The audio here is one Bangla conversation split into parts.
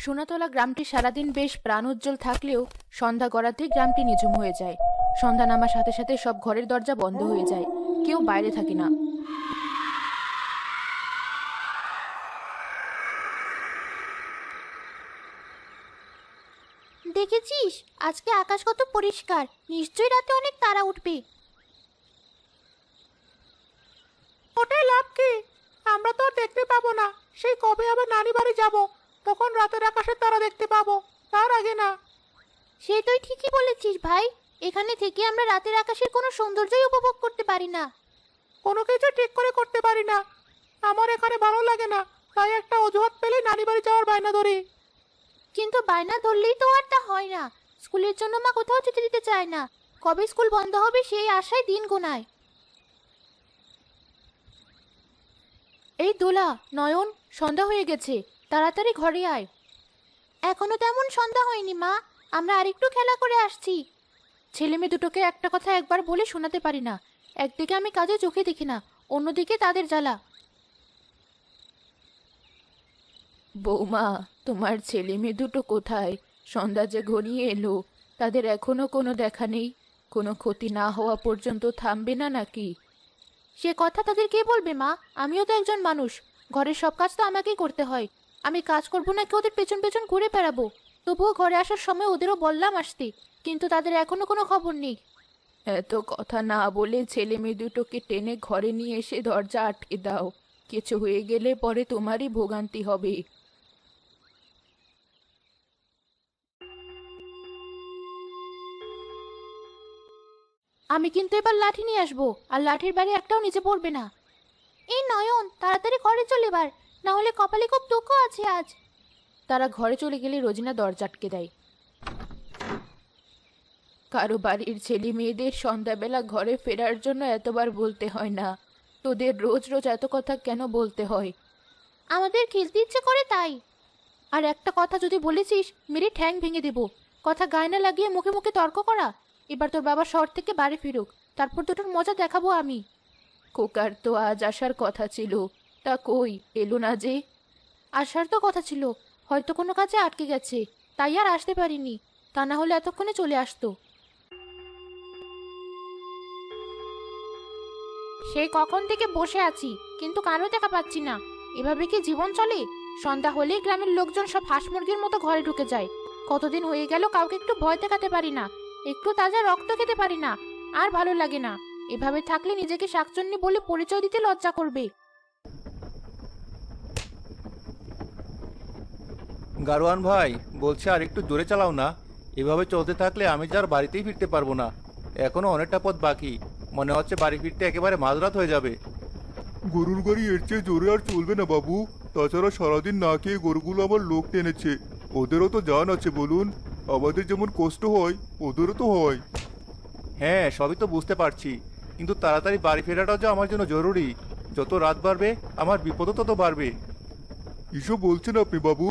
সোনাতলা গ্রামটি সারাদিন বেশ প্রাণোজ্জ্বল থাকলেও সন্ধ্যা গড়াতেই গ্রামটি নিঝুম হয়ে যায়। সন্ধ্যা নামার সাথে সাথে সব ঘরের দরজা বন্ধ হয়ে যায়, কেউ বাইরে থাকে না। দেখেছিস আজকে আকাশ কত পরিষ্কার, নিশ্চয়ই রাতে অনেক তারা উঠবে। ওটাই লাভ কি? আমরা তো আর দেখতে পাবো না। সেই কবে আবার নানি বাড়ি যাব, তখন রাতের আকাশের তারা দেখতে পাবো, তার আগে না। সে তুই ঠিকই বলেছিস ভাই, এখানে থেকে আমরা রাতের আকাশের কোনো সৌন্দর্যই উপভোগ করতে পারি না। কোনো কিছু ঠিক করে করতে পারি না। আমার এখানে ভালো লাগে না, তাই একটা অজুহাত পেলে নানি বাড়ি যাওয়ার বায়না ধরি। কিন্তু বায়না ধরলেই তো আর তা হয় না। স্কুলের জন্য মা কোথাও যেতে দিতে চায় না। কবে স্কুল বন্ধ হবে সেই আশায় দিন গোনায়। এই দোলা, নয়ন, সন্ধ্যা হয়ে গেছে, তাড়াতাড়ি ঘরে আয়। এখনো তেমন সন্ধ্যা হয়নি মা, আমরা আরেকটু খেলা করে আসছি। ছেলে মেয়ে দুটোকে একটা কথা একবার বলে শোনাতে পারি না। একদিকে আমি কাজে চোখে দেখি না, অন্যদিকে তাদের জ্বালা। বৌমা, তোমার ছেলে মেয়ে দুটো কোথায়? সন্ধ্যা যে ঘনিয়ে এলো, তাদের এখনো কোনো দেখা নেই। কোনো ক্ষতি না হওয়া পর্যন্ত থামবে না নাকি? সে কথা তাদের কে বলবে মা? আমিও তো একজন মানুষ, ঘরের সব কাজ তো আমাকেই করতে হয়। আমি কাজ করবো নাকি ওদের পেছন পেছন ঘুরে বেড়াবো? তবুও ঘরে আসার সময় ওদেরও বললাম আসতে, কিন্তু তাদের এখনো কোনো খবর নেই। এত কথা না বলে ছেলে মেয়ে দুটোকে টেনে ঘরে নিয়ে এসে দরজা আটকে দাও। কিছু হয়ে গেলে পরে তোমারই ভোগান্তি হবে। আমি কিন্তু এবার লাঠি নিয়ে আসবো, আর লাঠির বাড়ি একটাও নিচে পড়বে না। এই নয়ন, তাড়াতাড়ি ঘরে চলে এবার, না হলে কপালে খুব দুঃখ আছে আজ। তারা ঘরে চলে গেলে রোজিনা দরজা আটকে দেয়। কারো বাড়ির ছেলে মেয়েদের সন্ধ্যাবেলা ঘরে ফেরার জন্য এতবার বলতে হয় না। তোদের রোজ রোজ এত কথা কেন বলতে হয়? আমাদের খেলতে ইচ্ছে করে তাই। আর একটা কথা যদি বলেছিস, মেরে ঠ্যাং ভেঙে দেব। কথা গায়ে না লাগিয়ে মুখে মুখে তর্ক করা। এবার তোর বাবা শহর থেকে বাড়ি ফিরুক, তারপর দুটোর মজা দেখাবো আমি। খোকার তো আজ আসার কথা ছিল, তা কই এলো না যে? আসার তো কথা ছিল, হয়তো কোনো কাজে আটকে গেছে, তাই আর আসতে পারিনি। তা না হলে এতক্ষণে চলে আসতো। সেই কখন থেকে বসে আছি, কিন্তু কারো দেখা পাচ্ছি না। এভাবে কি জীবন চলে? সন্ধ্যা হলেই গ্রামের লোকজন সব হাঁস মুরগির মতো ঘরে ঢুকে যায়। কতদিন হয়ে গেল কাউকে একটু ভয় দেখাতে পারি না, একটু তাজা রক্ত খেতে পারি না। আর ভালো লাগে না। এভাবে থাকলে নিজেকে শাকচুন্নি বলে পরিচয় দিতে লজ্জা করবে। গারোয়ান ভাই, বলছে আর একটু জোরে চালাও না। এভাবে চলতে থাকলে আমি যার বাড়িতেই ফিরতে পারবো না। এখনো অনেকটা পথ বাকি, মনে হচ্ছে বাড়ি ফিরতে একেবারে মাঝরাত হয়ে যাবে। গরুর গাড়ি এর চেয়ে জোরে আর চলবে না বাবু। তাছাড়া সারাদিন না খেয়ে গরুগুলো আবার লোক টেনেছে, ওদেরও তো জান আছে বলুন। আমাদের যেমন কষ্ট হয় ওদেরও তো হয়। হ্যাঁ, সবই তো বুঝতে পারছি, কিন্তু তাড়াতাড়ি বাড়ি ফেরাটাও যে আমার জন্য জরুরি। যত রাত বাড়বে আমার বিপদও তত বাড়বে। এসব বলছেন আপনি বাবু?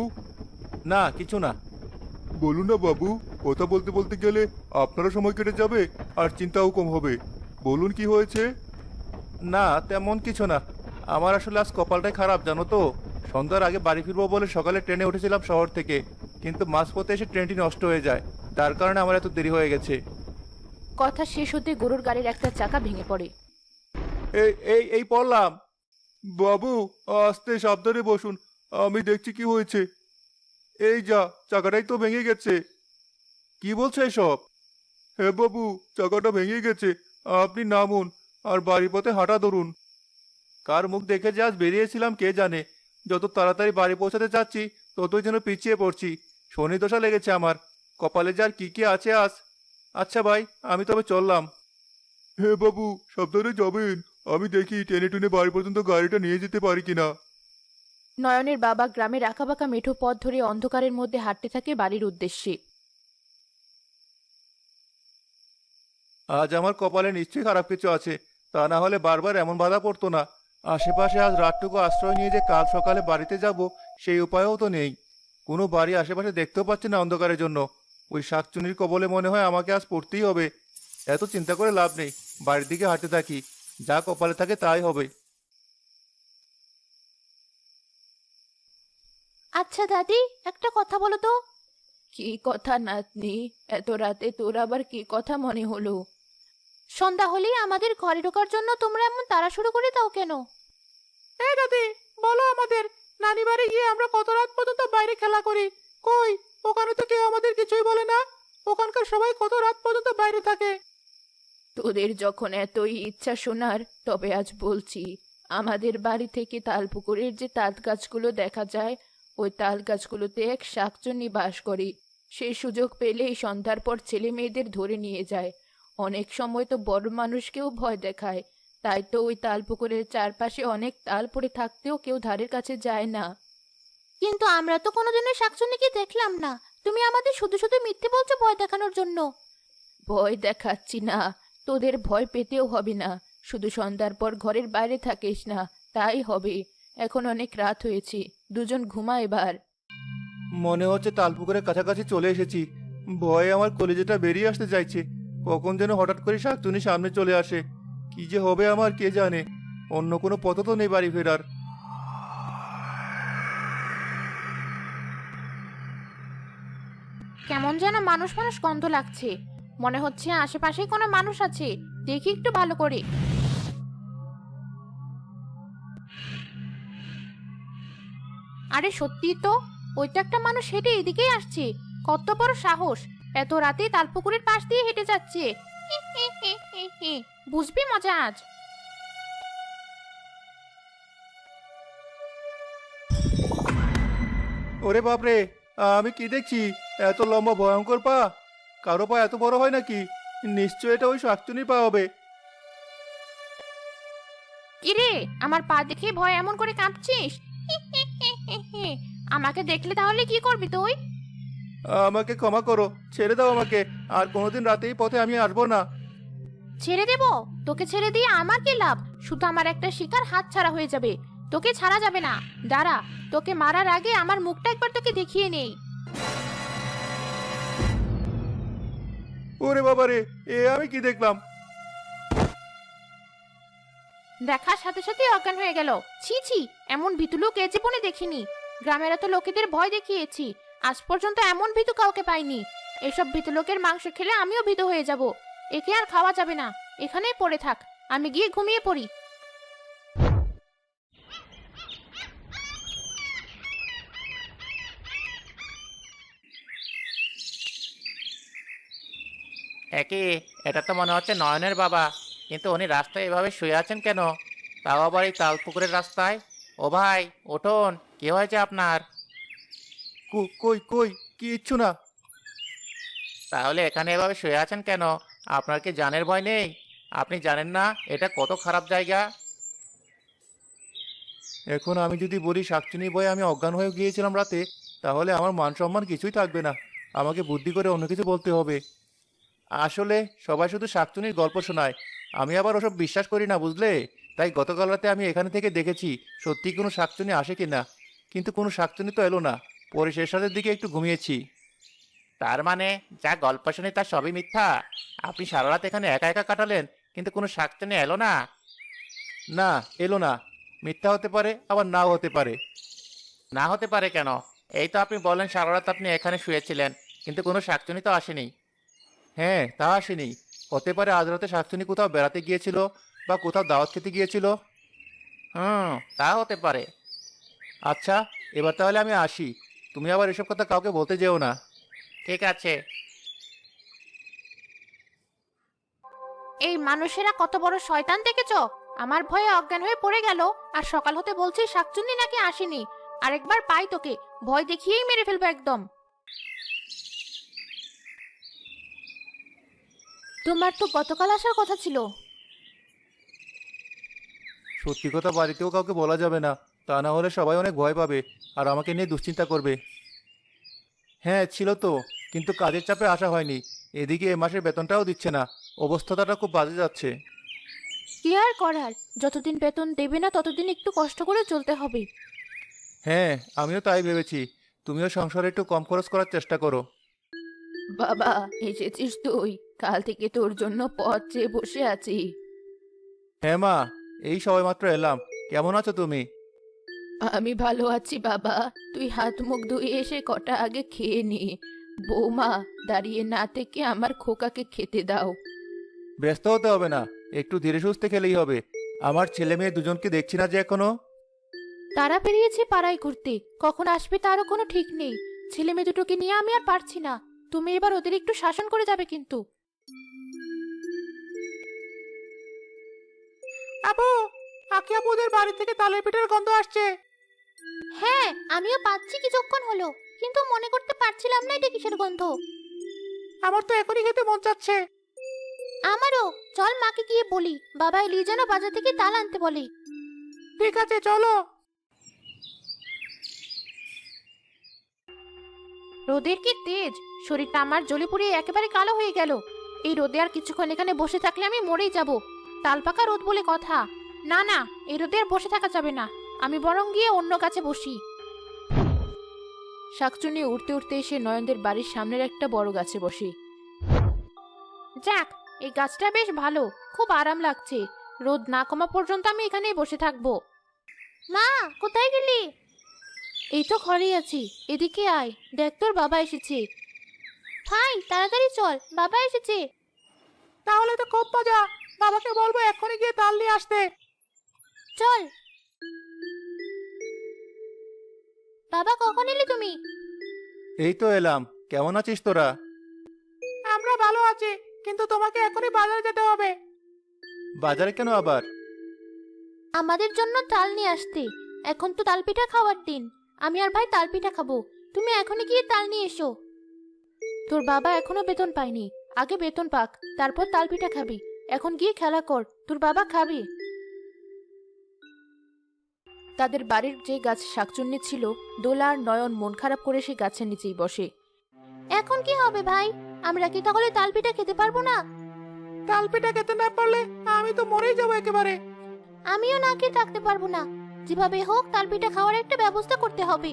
না, কিছু না। বলুন না বাবু, কথা বলতে বলতে গেলে আপনারও সময় কেটে যাবে আর চিন্তাও কম হবে। বলুন কি হয়েছে? না, তেমন কিছু না। আমার আসলে আজ কপালটাই খারাপ, জানো তো। সন্ধ্যার আগে বাড়ি ফিরবো বলে সকালে ট্রেনে উঠেছিলাম শহর থেকে, কিন্তু মাঝপথে এসে ট্রেনটি নষ্ট হয়ে যায়। তার কারণে আমার এত দেরি হয়ে গেছে। কথা শেষ হতে গরুর গাড়ির একটা চাকা ভেঙে পড়ে। এই এই এই পড়লাম। বাবু, আস্তে সাবধানে বসুন, আমি দেখছি কি হয়েছে। এই যা, চাকাটাই তো ভেঙে গেছে। কি বলছো এসব? হ্যাঁ বাবু, চাকাটা ভেঙে গেছে। আপনি নামুন আর বাড়ির পথে হাঁটা ধরুন। কার মুখ দেখে যে আজ বেরিয়েছিলাম কে জানে। যত তাড়াতাড়ি বাড়ি পৌঁছাতে চাচ্ছি ততই যেন পিছিয়ে পড়ছি। শনি দশা লেগেছে আমার। কপালে যার কি কি আছে আজ। আচ্ছা ভাই, আমি তবে চললাম। হ্যাঁ বাবু, সাবধানে যাবেন। আমি দেখি টেনে টুনে বাড়ি পর্যন্ত গাড়িটা নিয়ে যেতে পারি কিনা। নয়নের বাবা গ্রামের আঁকাবাঁকা মেঠো পথ ধরে অন্ধকারের মধ্যে হাঁটতে থাকে বাড়ির উদ্দেশ্যে। আজ আমার কপালে নিশ্চয়ই খারাপ কিছু আছে, তা না হলে বারবার এমন বাধা পড়তো না। আশেপাশে আজ রাতটুকু আশ্রয় নিয়ে যে কাল সকালে বাড়িতে যাব, সেই উপায়ও তো নেই। কোনো বাড়ি আশেপাশে দেখতেও পাচ্ছি না অন্ধকারের জন্য। ওই শাকচুনির কবলে মনে হয় আমাকে আজ পড়তেই হবে। এত চিন্তা করে লাভ নেই, বাড়ির দিকে হাঁটতে থাকি। যা কপালে থাকে তাই হবে। আচ্ছা দাদি, একটা কথা বলো তো। কি কথা নাতনি? এত রাতে তোর আবার কি কথা মনে হলো? সন্ধ্যা হলেই আমাদের ঘরে ঢোকার জন্য তোমরা এমন তাড়া শুরু করে দাও কেন? এই দাদি, বলো আমাদের, নানি বাড়ি গিয়ে আমরা কত রাত পর্যন্ত বাইরে খেলা করি? কই, ওখানে তো কেউ আমাদের কিছুই বলে না। ওখানকার সবাই কত রাত পর্যন্ত বাইরে থাকে। তোদের যখন এতই ইচ্ছা শোনার, তবে আজ বলছি, আমাদের বাড়ি থেকে তালপুকুরের যে তাল গাছগুলো দেখা যায়, ওই তাল গাছগুলোতে এক শাকচুন্নি বাস করে। সেই সুযোগ পেলেই সন্ধ্যার পর ছেলে মেয়েদের ধরে নিয়ে যায়। অনেক সময় তো বড় মানুষকেও ভয় দেখায়। তাই তো ওই তালপুকুরের চারপাশে অনেক তাল পড়ে থাকতেও কেউ ধারের কাছে যায় না। কিন্তু আমরা তো কোনোদিনও শাকচুন্নিকে দেখলাম না। তুমি আমাদের শুধু শুধু মিথ্যে বলছো ভয় দেখানোর জন্য। ভয় দেখাচ্ছি না, তোদের ভয় পেতেও হবে না। শুধু সন্ধ্যার পর ঘরের বাইরে থাকিস না, তাই হবে। এখন অনেক রাত হয়েছে, দুজন ঘুমা এবার। মনে হচ্ছে তালপুকুরের কাছাকাছি চলে এসেছি। ভয়ে আমার কলেজেটা বেরিয়ে আসতে চাইছে। কখন যেন হঠাৎ করে শাকচুনি সামনে চলে আসে। কি যে হবে আমার কে জানে। অন্য কোনো পথ তো নেই বাড়ি ফেরার। কেমন যেন মানুষ মানুষ গন্ধ লাগছে। মনে হচ্ছে আশেপাশে কোনো মানুষ আছে। দেখি একটু ভালো করে। আরে সত্যি তো, ওইটা একটা মানুষ হেঁটে এদিকেই আসছে। কত বড় সাহস! এত রাতে তালপুকুরের পাশ দিয়ে হেঁটে যাচ্ছে। বুঝবি মজা আজ। ওরে বাপরে, আমি কি দেখছি? এত লম্বা ভয়ঙ্কর পা! কারো পা এত বড় হয় নাকি? নিশ্চয় এটা ওই শাকচুনির পা হবে। কিরে, আমার পা দেখে ভয় এমন করে কাঁপছিস? আমাকে দেখলে তাহলে কি করবি তুই? আমাকে ক্ষমা করো, ছেড়ে দাও আমাকে। আর কোনোদিন রাতে এই পথে আমি আসবো না। ছেড়ে দেব? তোকে ছেড়ে দিয়ে আমার কি লাভ? শুধু আমার একটা শিকার হাত ছাড়া হয়ে যাবে। তোকে ছাড়া যাবে না। দাঁড়া, তোকে মারার আগে আমার মুখটা একবার তোকে দেখিয়ে নেই। ওরে বাবারে, এ আমি কি দেখলাম? দেখার সাথে সাথে অজ্ঞান হয়ে গেল। ছি ছি, এমন ভীতু লোক এ জীবনে দেখিনি। গ্রামের এত লোকেদের ভয় দেখিয়েছি, আজ পর্যন্ত এমন ভীতু কাউকে পাইনি। এসব ভীতু লোকের মাংস খেলে আমিও ভীতু হয়ে যাব। একে আর খাওয়া যাবে না, এখানেই পড়ে থাক। আমি গিয়ে ঘুমিয়ে পড়ি। একই, এটা তো মনে হচ্ছে নয়নের বাবা। কিন্তু উনি রাস্তায় এভাবে শুয়ে আছেন কেন? তাও আবার এই তালপুকুরের রাস্তায়। ও ভাই, উঠুন, কি হয়েছে আপনার? কই কই, কিচ্ছু না। তাহলে এখানে এভাবে শুয়ে আছেন কেন? আপনার কি জানের ভয় নেই? আপনি জানেন না এটা কত খারাপ জায়গা? এখন আমি যদি বলি শাকচুনি ভয়ে আমি অজ্ঞান হয়ে গিয়েছিলাম রাতে, তাহলে আমার মান সম্মান কিছুই থাকবে না। আমাকে বুদ্ধি করে অন্য কিছু বলতে হবে। আসলে সবাই শুধু শাকচুনির গল্প শোনায়, আমি আবার ওসব বিশ্বাস করি না, বুঝলে? তাই গতকাল রাতে আমি এখানে থেকে দেখেছি সত্যি কোনো শাকচুনি আসে কিনা। কিন্তু কোনো শাকচুনি তো এলো না। পরে শেষ রাতের দিকে একটু ঘুমিয়েছি। তার মানে যা গল্প শুনি তার সবই মিথ্যা? আপনি সারা রাত এখানে একা একা কাটালেন, কিন্তু কোনো শাকচুনি এলো না? না, এলো না। মিথ্যা হতে পারে, আবার নাও হতে পারে। না হতে পারে কেন? এই তো আপনি বলেন সারা রাত আপনি এখানে শুয়েছিলেন, কিন্তু কোনো শাকচুনি তো আসেনি। হ্যাঁ, তা আসেনি। হতে পারে আজ রাতে শাকচুনি কোথাও বেড়াতে গিয়েছিল, বা কোথাও দাওয়াত খেতে গিয়েছিল। তা হতে পারে। আচ্ছা, এবার তাহলে আমি আসি। তুমি আবার এসব কথা কাউকে বলতে যেও না। ঠিক আছে। এই মানুষেরা কত বড় শয়তান দেখেছো? আমার ভয়ে অজ্ঞান হয়ে পড়ে গেল, আর সকাল হতে বলছে শাকচুন্নি নাকি আসেনি। আরেকবার পাই তোকে, ভয় দেখিয়েই মেরে ফেলবো একদম। তোমার তো গতকাল আসার কথা ছিল। সত্যি কথা বাড়িতেও কাউকে বলা যাবে না, তা না হলে সবাই অনেক ভয় পাবে আর আমাকে নিয়ে দুশ্চিন্তা করবে। হ্যাঁ ছিল তো, কিন্তু কাজের চাপে আসা হয়নি। এদিকে এ মাসের বেতনটাও দিচ্ছে না। অবস্থাটা খুব বাজে যাচ্ছে। কি আর করার, যতদিন বেতন দেবে না ততদিন একটু কষ্ট করে চলতে হবে। হ্যাঁ, আমিও তাই ভেবেছি। তুমিও সংসারে একটু কম খরচ করার চেষ্টা করো। বাবা, এসেছিস তুই? কাল থেকে তোর জন্য পথ চেয়ে বসে আছি। হ্যাঁ মা, এই সবেমাত্র এলাম। কেমন আছো তুমি? আমি ভালো আছি বাবা, তুই হাত মুখ ধুয়ে এসে কটা আগে খেয়ে নে। বৌমা, দাঁড়িয়ে না থেকে আমার খোকাকে খেতে দাও। ব্যস্ত হতে হবে না, একটু ধীরে সুস্থে খেলেই হবে। আমার ছেলে মেয়ে দুজনকে দেখছি না যে এখনো। তারা বেরিয়েছে পাড়ায় ঘুরতে, কখন আসবে তারও কোনো ঠিক নেই। ছেলে মেয়ে দুটোকে নিয়ে আমি আর পারছি না। তুমি এবার ওদের একটু শাসন করে যাবে কিন্তু। আপু, আকি আপুদের বাড়ি থেকে তালের পিঠের গন্ধ আসছে। হ্যাঁ, আমিও পাচ্ছি কিছুক্ষণ হলো, কিন্তু মনে করতে পারছিলাম না এটা কিসের গন্ধ। আমার তো এখনই খেতে মন চাচ্ছে। আমারও। চল মাকে গিয়ে বলি বাবা এলি যেন বাজার থেকে তাল আনতে বলে। ঠিক আছে, চলো। রোদের কি তেজ! শরীরটা আমার জ্বলে পুড়িয়ে একেবারে কালো হয়ে গেল। এই রোদে আর কিছুক্ষণ এখানে বসে থাকলে আমি মরেই যাব। তাল পাকা রোদ বলে কথা। না না, এই রোদে আর বসে থাকা যাবে না। আমি বরং গিয়ে অন্য গাছে বসি। শাকচুনি উঠতে উঠতে এসে নয়নদের বাড়ির সামনের একটা বড় গাছে বসে। যাক, এই গাছটা বেশ ভালো, খুব আরাম লাগছে। রোদ না কমা পর্যন্ত আমি এখানেই বসে থাকবো। মা, কোথায় গেলি? এই তো ঘরেই আছি, এদিকে আয়, দেখ তোর বাবা এসেছে। ভাই তাড়াতাড়ি চল, বাবা এসেছে। তাহলে তো খুব মজা। বাবাকে বলবো এক্ষুনি গিয়ে তাল নিয়ে আসতে। চল। বাবা কখন এলি তুমি? এই তো এলাম। কেমন আছিস তোরা? আমরা ভালো আছি, কিন্তু তোমাকে এখনই বাজারে যেতে হবে। বাজারে কেন আবার? আমাদের জন্য তাল নিয়ে আসতে। এখন তো তাল পিঠা খাওয়ার দিন। আমি আর ভাই তাল পিঠা খাবো। তুমি এখনই গিয়ে তাল নিয়ে এসো। তোর বাবা এখনো বেতন পায়নি, আগে বেতন পাক, তারপর তাল পিঠা খাবি। এখন গিয়ে খেলা কর, তোর বাবা খাবে। তাদের বাড়ির যে গাছ শাকচুন্নি ছিল, দোলা আর নয়ন মন খারাপ করে সে গাছের নিচেই বসে। এখন কি হবে ভাই? আমরা কি তাহলে তাল পিঠা খেতে পারবো না? তাল পিঠা খেতে না পারলে আমি তো মরেই যাবো একেবারে। আমিও না খেয়ে থাকতে পারবো না। যেভাবে হোক তাল পিঠা খাওয়ার একটা ব্যবস্থা করতে হবে।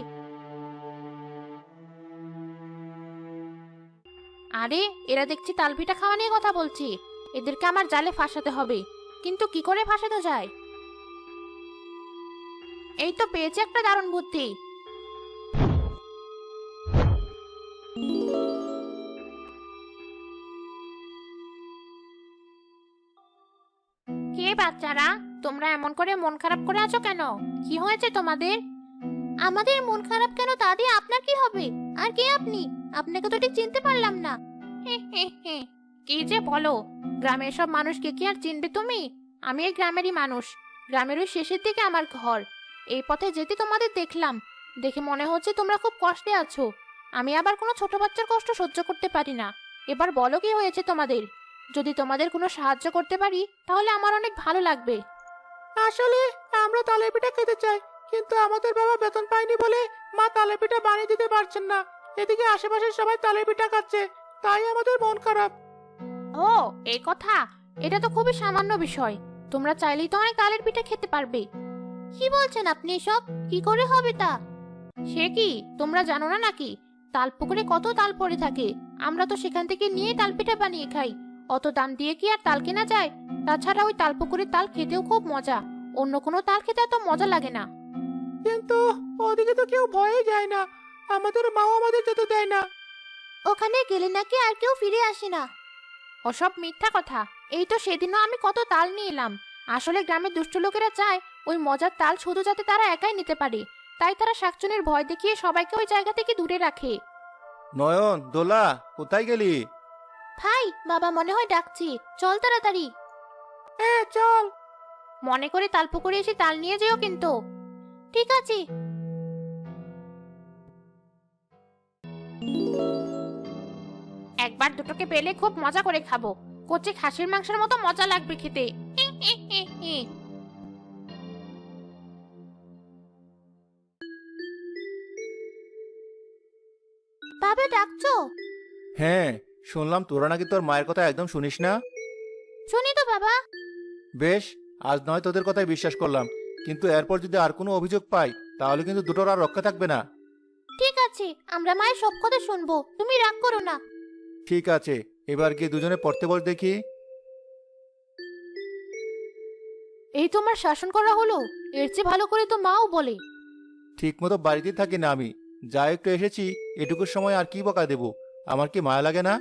আরে, এরা দেখছি তাল পিঠা খাওয়া নিয়ে কথা বলছে। এদেরকে আমার জালে ফাঁসাতে হবে, কিন্তু কি করে ফাঁসাতে যায়? এই তো পেয়েছে একটা দারুণ বুদ্ধি। কে বাচ্চারা, তোমরা এমন করে মন খারাপ করে আছো কেন? কি হয়েছে তোমাদের? আমাদের মন খারাপ কেন তা দিয়ে আপনার কি হবে? আর কে আপনি? আপনাকে তো ঠিক চিনতে পারলাম না। কি যে বলো, গ্রামের সব মানুষকে কি আর চিনবে তুমি? আমি এই গ্রামেরই মানুষ। গ্রামের ওই শেষের দিকে আমার ঘর। এই পথে যেতে তোমাদের দেখলাম, দেখে মনে হচ্ছে তোমরা খুব কষ্টে আছো। আমি আবার কোনো ছোট বাচ্চার কষ্ট সহ্য করতে পারি না। এবার বলো কি হয়েছে তোমাদের? যদি তোমাদের কোনো সাহায্য করতে পারি তাহলে আমার অনেক ভালো লাগবে। আসলে আমরা তালের পিঠা খেতে চাই, কিন্তু আমাদের বাবা বেতন পায়নি বলে মা তালের পিঠা বানিয়ে দিতে পারছেন না। এদিকে আশেপাশের সবাই তালের পিঠা খাচ্ছে, তাই আমাদের মন খারাপ। ও, এই কথা! এটা তো খুবই সামান্য বিষয়। তোমরা চাইলেই তো অনেক তালের পিঠা খেতে পারবে। কি বলছেন আপনি এসব? কি করে হবে তা? সে কি, তোমরা জানো না নাকি? তাল পুকুরে কত তাল পড়ে থাকে, আমরা তো সেখান থেকে নিয়ে তাল পিঠা বানিয়ে খাই। অত দাম দিয়ে কি আর তাল কেনা যায়? তাছাড়া ওই তাল পুকুরের তাল খেতেও খুব মজা। অন্য কোনো তাল খেতে এত মজা লাগে না। কিন্তু ওদিকে তো কেউ ভয়ে যায় না, আমাদের মাও আমাদের যেতে দেয় না। ওখানে গেলে নাকি আর কেউ ফিরে আসে না। ওসব মিথ্যা কথা। এই তো সেদিনও আমি কত তাল নিয়ে এলাম। আসলে গ্রামের দুষ্ট লোকেরা চায় ওই মজার তাল শুধু যাতে তারা একাই নিতে পারে, তাই তারা শাকচুনির ভয় দেখিয়ে সবাইকে ওই জায়গা থেকে দূরে রাখে। নয়ন, দোলা, কোথায় গেলি? ভাই, বাবা মনে হয় ডাকছি, চল তাড়াতাড়ি। হ্যাঁ চল। মনে করে তাল পুকুরে এসে তাল নিয়ে যেও কিন্তু। ঠিক আছে। একবার দুটোকে পেলে খুব মজা করে খাবো। কচি খাসির মাংসের মতো মজা লাগবে খেতে। বাবা ডাকছো? হ্যাঁ, শুনলাম তোরা নাকি তোর মায়ের কথা একদম শুনিস না। শুনি তো বাবা। বেশ, আজ নয় তোদের কথাই বিশ্বাস করলাম, কিন্তু এরপর যদি আর কোনো অভিযোগ পাই তাহলে কিন্তু দুটোর আর রক্ষা থাকবে না। ঠিক আছে, আমরা মায়ের সব কথা শুনবো, তুমি রাগ করো না। ঠিক আছে, এবার গিয়ে দুজনে পড়তে বস দেখি। এই তোমার শাসন করা হলো? এর চেয়ে ভালো করে তো মাও বলে। ঠিক মতো বাড়িতেই থাকি না আমি। যা একটু এসেছি, এটুকুর সময় আর কি বকা দেব? আমার কি মায়া লাগে না?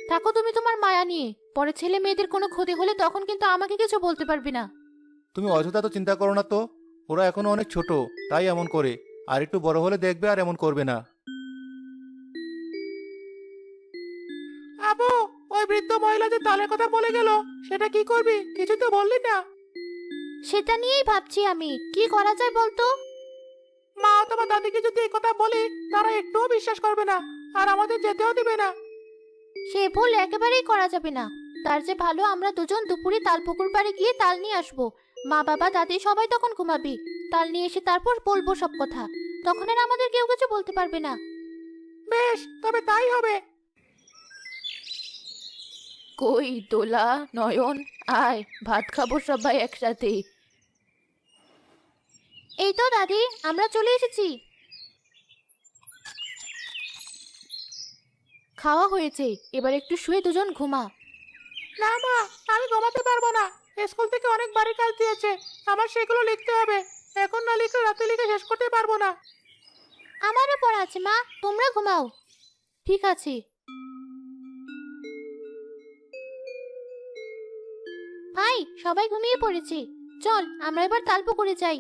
থাকো তুমি তোমার মায়া নিয়ে, পরে ছেলে মেয়েদের কোনো ক্ষতি হলে তখন কিন্তু আমাকে কিছু বলতে পারবে না। তুমি অযথা তো চিন্তা করো না তো। ওরা এখনো অনেক ছোট, তাই এমন করে। আর একটু বড় হলে দেখবে আর এমন করবে না। আবু, ওই বৃদ্ধ মহিলা যে তালের কথা বলে গেল, সেটা কি করবি? কিছু তো বললি না। সেটা নিয়েই ভাবছি আমি, কি করা যায় বলতো? মা অথবা দাদিকে যদি এই কথা বলি, তারা একটুও বিশ্বাস করবে না, আর আমাদের যেতেও দিবে না। সে ভুল একেবারেই করা যাবে না। তার যে ভালো আমরা দুজন দুপুরে তালপুকুর পাড়ে গিয়ে তাল নিয়ে আসবো। মা বাবা দাদি সবাই তখন ঘুমাবে। তাল নিয়ে এসে তারপর বলবো সব কথা। তখন আর আমাদের কেউ কিছু বলতে পারবে না। বেশ, তবে তাই হবে। কই দোলা, নয়ন, আয় ভাত খাবো সবাই একসাথে। এই তো দাদি, আমরা চলে এসেছি। খাওয়া হয়েছে, এবার একটু শুয়ে দুজন ঘুমা। না মা, আমি ঘুমাতে পারবো না। স্কুল থেকে অনেক বাড়ি কাজ দিয়েছে, আমার সেগুলো লিখতে হবে। এখন না লিখে রাতে লিখে শেষ করতে পারবো না। আমারও পড়া আছে মা, তোমরা ঘুমাও। ঠিক আছে। ভাই, সবাই ঘুমিয়ে পড়েছে। চল আমরা এবার তালপুকুরে যাই।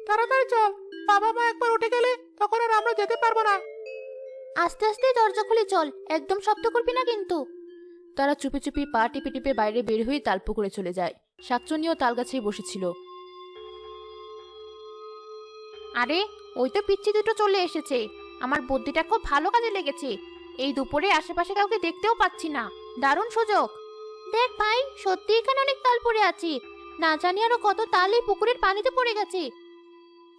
তাড়াতাড়ি চল, বাবা মা একবার উঠে গেলে তখন আর আমরা যেতে পারবো না। আস্তে আস্তে দরজা খুলে চল, একদম শব্দ করবি না কিন্তু। তারা চুপি চুপি পা টিপে টিপে বাইরে বের হয়ে তালপুকুরে চলে যায়। শাকচুনিও তালগাছেই বসেছিল। আরে, ওই তো পিচ্চি দুটো চলে এসেছে। আমার বুদ্ধিটা খুব ভালো কাজে লেগেছে। এই দুপুরে আশেপাশে কাউকে দেখতেও পাচ্ছি না, দারুণ সুযোগ। দেখ ভাই, সত্যি এখানে অনেক তাল পড়ে আছে। না জানি আরো কত তাল এই পুকুরের পানিতে পড়ে গেছে।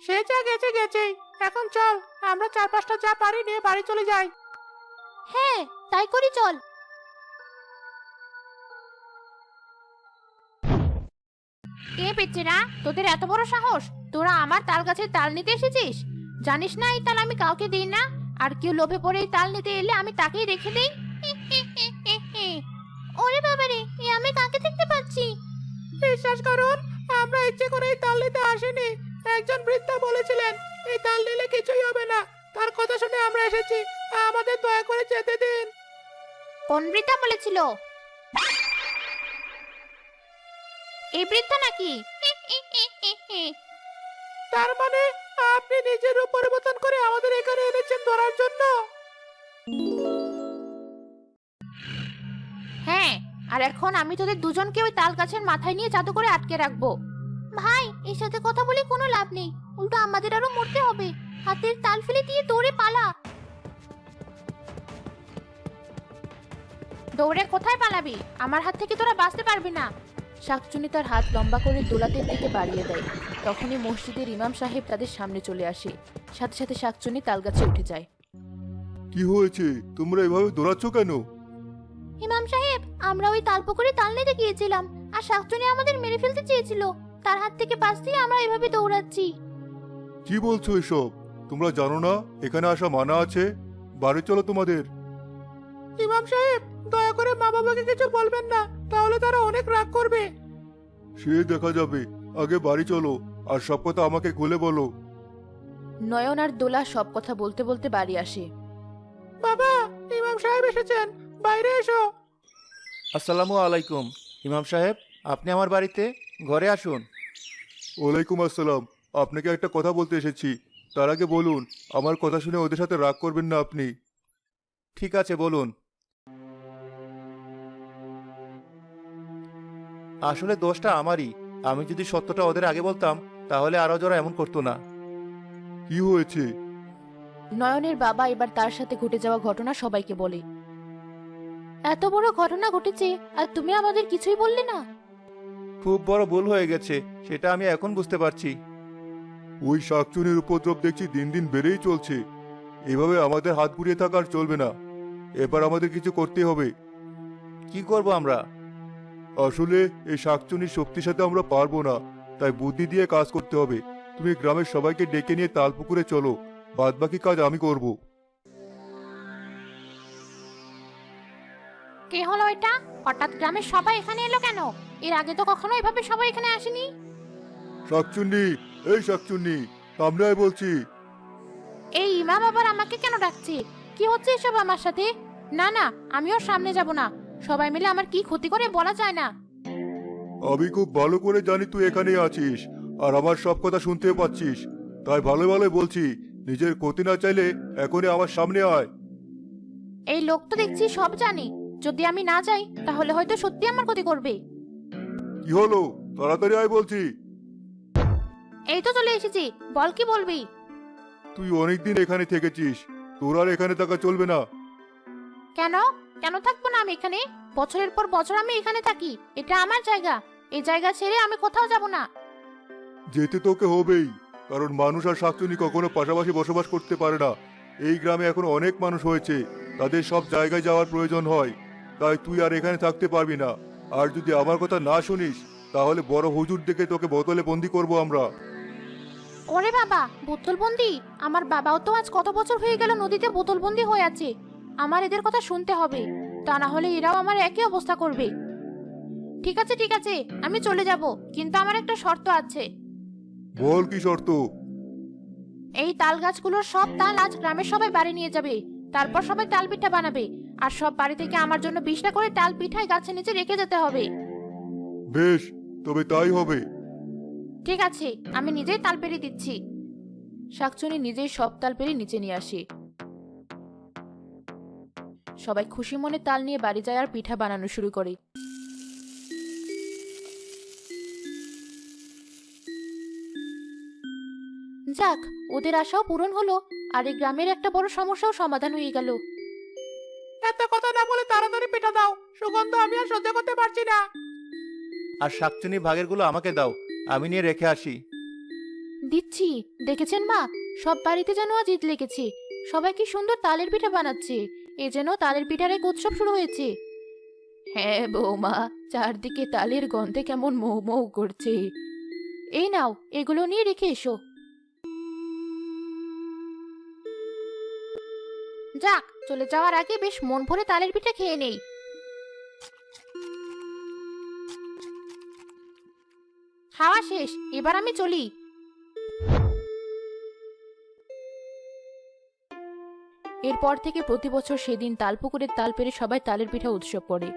সে যা গেছে গেছেই। এখন চল, আমরা 4-5টা চা পারি নিয়ে বাড়ি চলে যাই। হ্যাঁ, তাই করি চল। কে পিচ্চিরা, তোদের এত বড় সাহস? তোরা আমার তাল গাছের তাল নিতে এসেছিস? জানিস না এই তাল আমি কাউকে দিই না। আর কেউ লোভে পড়ে এই তাল নিতে এলে আমি তাকেই রেখে দিই। ওরে বাবারে, এ আমি কাকে দেখতে পাচ্ছি? বিশ্বাস করুন, আমরা ইচ্ছে করে এই তাল নিতে আসিনি। একজন বৃদ্ধা বলেছিলেন এই তাল নিলে কিছুই হবে না। তার কথা শুনে আমরা এসেছি। আমাদের দয়া করে যেতে দিন। কোন বৃদ্ধা বলেছিল? এই বৃদ্ধা নাকি? তার মানে আপনি নিজের রূপ পরিবর্তন করে আমাদের এখানে এনেছেন ধরার জন্য? হ্যাঁ, আর এখন আমি তোদের দুজনকে ওই তাল গাছের মাথায় নিয়ে জাদু করে আটকে রাখবো। ভাই, এর সাথে কথা বলে কোনো লাভ নেই। উল্টো আমাদের আরো মরতে হবে। হাতের তাল ফেলে দিয়ে দৌড়ে পালা। দৌড়ে কোথায় পালাবি? আমার হাত থেকে তোরা বাঁচতে পারবি না। শাকচুনি তার হাত লম্বা করে দোলাতের দিকে বাড়িয়ে দেয়। তখনই মসজিদের ইমাম সাহেব তাদের সামনে চলে আসে। সাথে সাথে শাকচুনি তালগাছে উঠে যায়। কি হয়েছে? তোমরা এভাবে দৌড়াচ্ছ কেন? ইমাম সাহেব, আমরা ওই তালপুকুরে তাল নিতে গিয়েছিলাম, আর শাকচুনি আমাদের মেরে ফেলতে চেয়েছিল। তার হাত থেকে বাঁচতে আমরা এভাবে দৌড়াচ্ছি। কি বলছো এসব? তোমরা জানো না এখানে আসা মানা আছে? বাড়ি চলো তোমাদের। ইমাম সাহেব, দয়া করে মা বাবাকে কিছু বলবেন না, তাহলে তারা অনেক রাগ করবে। সে দেখা যাবে, আগে বাড়ি চলো আর সব কথা আমাকে খুলে বলো। নয়ন আর দোলা সব কথা বলতে বলতে বাড়ি আসে। বাবা, ইমাম সাহেব এসেছেন, বাইরে এসো। আসসালামু আলাইকুম। ইমাম সাহেব, আপনি আমার বাড়িতে? ঘরে আসুন। ওয়ালাইকুম আসসালাম। আপনাকে একটা কথা বলতে এসেছি। তার আগে বলুন, আমার কথা শুনে ওদের সাথে রাগ করবেন না আপনি। ঠিক আছে, বলুন। আসলে দোষটা আমারই। আমি যদি সত্যটা ওদের আগে বলতাম, তাহলে আরো জোরা এমন করতো না। কি হয়েছে? নয়নের বাবা এবার তার সাথে ঘটে যাওয়া ঘটনা সবাইকে বলে। এত বড় ঘটনা ঘটেছে, আর তুমি আমাদের কিছুই বললে না? খুব বড় ভুল হয়ে গেছে, সেটা আমি এখন বুঝতে পারছি। ওই শাকচুনির উপদ্রব দেখছি দিন দিন বেড়েই চলছে। এভাবে আমাদের হাত পুড়িয়ে থাকা আর চলবে না। এবার আমাদের কিছু করতে হবে। কি করব আমরা? আসলে এই শাকচুনির শক্তির সাথে আমরা পারবো না, তাই বুদ্ধি দিয়ে কাজ করতে হবে। তুমি গ্রামের সবাইকে ডেকে নিয়ে তালপুকুরে চলো, বাদবাকি কাজ আমি করব। কে হলো এটা? হঠাৎ গ্রামের সবাই এখানে এলো কেন? এর আগে তো কখনো এভাবে সবাই এখানে আসেনি। শাকচুন্নি, এই শাকচুন্নি, সামনে আয় বলছি। এই ইমাম আবার আমাকে কেন ডাকছে? কি হচ্ছে এসব আমার সাথে? না না, আমিও সামনে যাব না। সবাই মিলে আমার কি ক্ষতি করে বলা যায় না। আমি খুব ভালো করে জানি তুই এখানেই আছিস, আর আমার সব কথা শুনতে পাচ্ছিস। তাই ভালো ভালো বলছি, নিজের ক্ষতি না চাইলে এখনই আমার সামনে আয়। এই লোক তো দেখছি সব জানে। যদি আমি না যাই তাহলে হয়তো সত্যি আমার ক্ষতি করবে। কি হলো, তাড়াতাড়ি আয় বলছি। এই তো চলে এসেছি, বল কি বলবি? তুই অনেকদিন এখানে থেকেছিস, তোর আর এখানে থাকা চলবে না। কেন কেন থাকবো না আমি এখানে? বছরের পর বছর আমি এখানে থাকি, এটা আমার জায়গা। এই জায়গা ছেড়ে আমি কোথাও যাব না। যেতে তোকে হবেই, কারণ মানুষ আর শাকচুনি কখনো পাশাপাশি বসবাস করতে পারে না। এই গ্রামে এখন অনেক মানুষ হয়েছে, তাদের সব জায়গায় যাওয়ার প্রয়োজন হয়। তাই তুই আর এখানে থাকতে পারবি না। আর যদি আমার কথা না শুনিস তাহলে বড় হুজুর দেখে তোকে বোতলে বন্দি করব আমরা। ওরে বাবা, বোতলবন্দি? আমার বাবাও তো আজ কত বছর হয়ে গেল নদীতে বোতলবন্দি হয়ে আছে। আমার এদের কথা শুনতে হবে, তা না হলে এরাও আমার একই অবস্থা করবে। ঠিক আছে ঠিক আছে, আমি চলে যাব, কিন্তু আমার একটা শর্ত আছে। বল কি শর্ত? এই তাল গাছগুলোর সব তাল আজ গ্রামের সবাই বাড়ি নিয়ে যাবে। তারপর সবাই তাল পিঠা বানাবে, আর সব বাড়ি থেকে আমার জন্য 20টা করে তাল পিঠাই গাছের নিচে রেখে যেতে হবে। বেশ, তবে তাই হবে। ঠিক আছে, আমি নিজেই তাল পেড়ে দিচ্ছি। শাকচুনি নিজেই সব তাল পেরে নিচে নিয়ে আসে। সবাই খুশি মনে তাল নিয়ে বাড়ি যায় আর পিঠা বানানো শুরু করে। যাক, ওদের আশাও পূরণ হলো, আর এই গ্রামের একটা বড় সমস্যাও সমাধান হয়ে গেল। এত কথা না বলে তাড়াতাড়ি পিঠা দাও, সুগন্ধ আমি আর সহ্য করতে পারছি না। আর শাকচুনি ভাগেরগুলো আমাকে দাও, আমি নিয়ে রেখে আসি। দিচ্ছি। দেখেছেন মা, সব বাড়িতে যেন আজ ঈদ লেগেছে। সবাই কি সুন্দর তালের পিঠা বানাচ্ছে। এ যেন তালের পিঠার এক উৎসব শুরু হয়েছে। হ্যাঁ বৌমা, চারদিকে তালের গন্ধে কেমন মৌ মৌ করছে। এই নাও, এগুলো নিয়ে রেখে এসো। যাক, চলে যাওয়ার আগে বেশ মন ভরে তালের পিঠা খেয়ে নেই। খাওয়া শেষ, এবার আমি চলি। এরপর থেকে প্রতি বছর সেদিন তালপুকুরের তাল পেরে সবাই তালের পিঠা উৎসব করে।